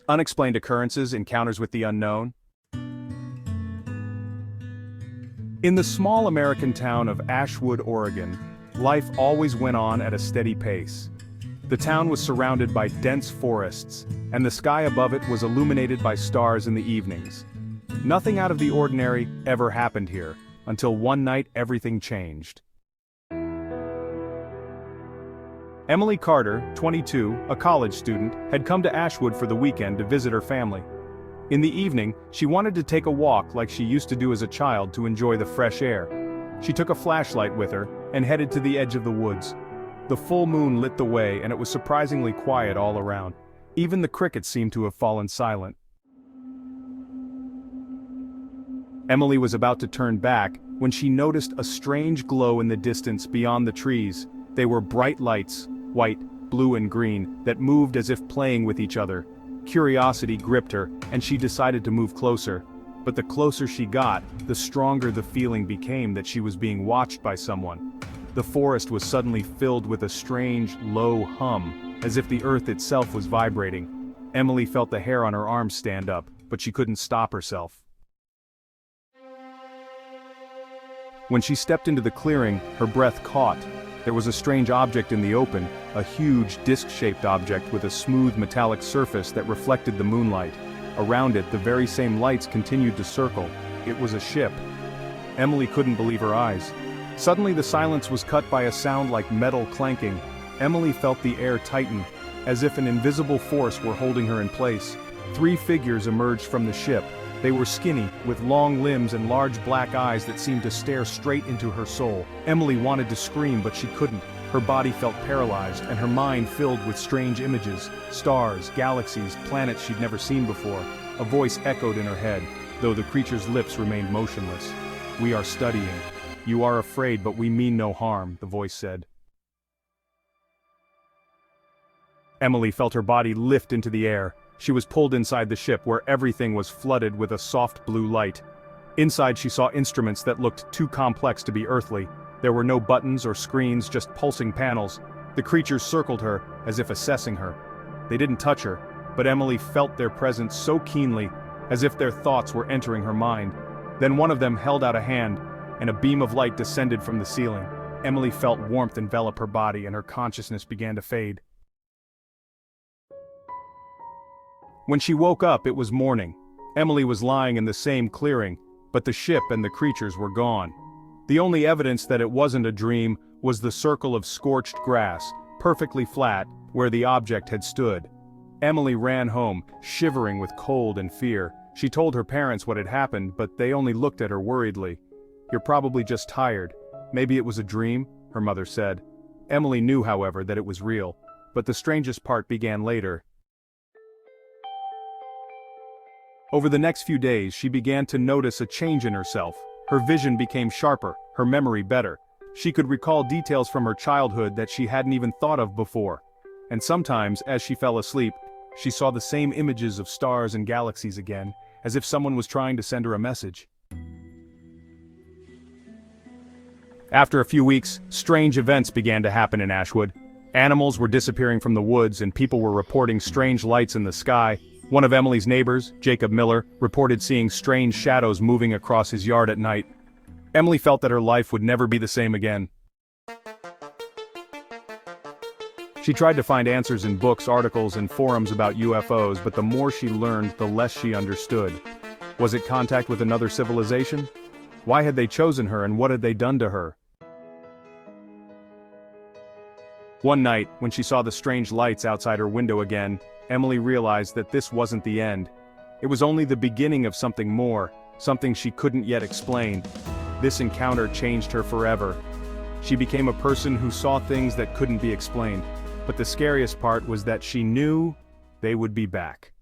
Unexplained occurrences, encounters with the unknown. In the small American town of Ashwood, Oregon, life always went on at a steady pace. The town was surrounded by dense forests, and the sky above it was illuminated by stars in the evenings. Nothing out of the ordinary ever happened here, until one night everything changed. Emily Carter, 22, a college student, had come to Ashwood for the weekend to visit her family. In the evening, she wanted to take a walk like she used to do as a child to enjoy the fresh air. She took a flashlight with her and headed to the edge of the woods. The full moon lit the way and it was surprisingly quiet all around. Even the crickets seemed to have fallen silent. Emily was about to turn back when she noticed a strange glow in the distance beyond the trees. They were bright lights, white, blue and green, that moved as if playing with each other. Curiosity gripped her, and she decided to move closer. But the closer she got, the stronger the feeling became that she was being watched by someone. The forest was suddenly filled with a strange, low hum, as if the earth itself was vibrating. Emily felt the hair on her arms stand up, but she couldn't stop herself. When she stepped into the clearing, her breath caught. There was a strange object in the open, a huge disc-shaped object with a smooth metallic surface that reflected the moonlight. Around it, the very same lights continued to circle. It was a ship. Emily couldn't believe her eyes. Suddenly the silence was cut by a sound like metal clanking. Emily felt the air tighten, as if an invisible force were holding her in place. 3 figures emerged from the ship. They were skinny, with long limbs and large black eyes that seemed to stare straight into her soul. Emily wanted to scream, but she couldn't. Her body felt paralyzed, and her mind filled with strange images. Stars, galaxies, planets she'd never seen before. A voice echoed in her head, though the creature's lips remained motionless. "We are studying. You are afraid, but we mean no harm," the voice said. Emily felt her body lift into the air. She was pulled inside the ship where everything was flooded with a soft blue light. Inside she saw instruments that looked too complex to be earthly. There were no buttons or screens, just pulsing panels. The creatures circled her, as if assessing her. They didn't touch her, but Emily felt their presence so keenly, as if their thoughts were entering her mind. Then one of them held out a hand, and a beam of light descended from the ceiling. Emily felt warmth envelop her body and her consciousness began to fade. When she woke up, it was morning. Emily was lying in the same clearing, but the ship and the creatures were gone. The only evidence that it wasn't a dream was the circle of scorched grass, perfectly flat, where the object had stood. Emily ran home, shivering with cold and fear. She told her parents what had happened, but they only looked at her worriedly. "You're probably just tired. Maybe it was a dream," her mother said. Emily knew, however, that it was real. But the strangest part began later. Over the next few days, she began to notice a change in herself. Her vision became sharper, her memory better. She could recall details from her childhood that she hadn't even thought of before. And sometimes, as she fell asleep, she saw the same images of stars and galaxies again, as if someone was trying to send her a message. After a few weeks, strange events began to happen in Ashwood. Animals were disappearing from the woods and people were reporting strange lights in the sky. One of Emily's neighbors, Jacob Miller, reported seeing strange shadows moving across his yard at night. Emily felt that her life would never be the same again. She tried to find answers in books, articles, and forums about UFOs, but the more she learned, the less she understood. Was it contact with another civilization? Why had they chosen her and what had they done to her? One night, when she saw the strange lights outside her window again, Emily realized that this wasn't the end. It was only the beginning of something more, something she couldn't yet explain. This encounter changed her forever. She became a person who saw things that couldn't be explained. But the scariest part was that she knew they would be back.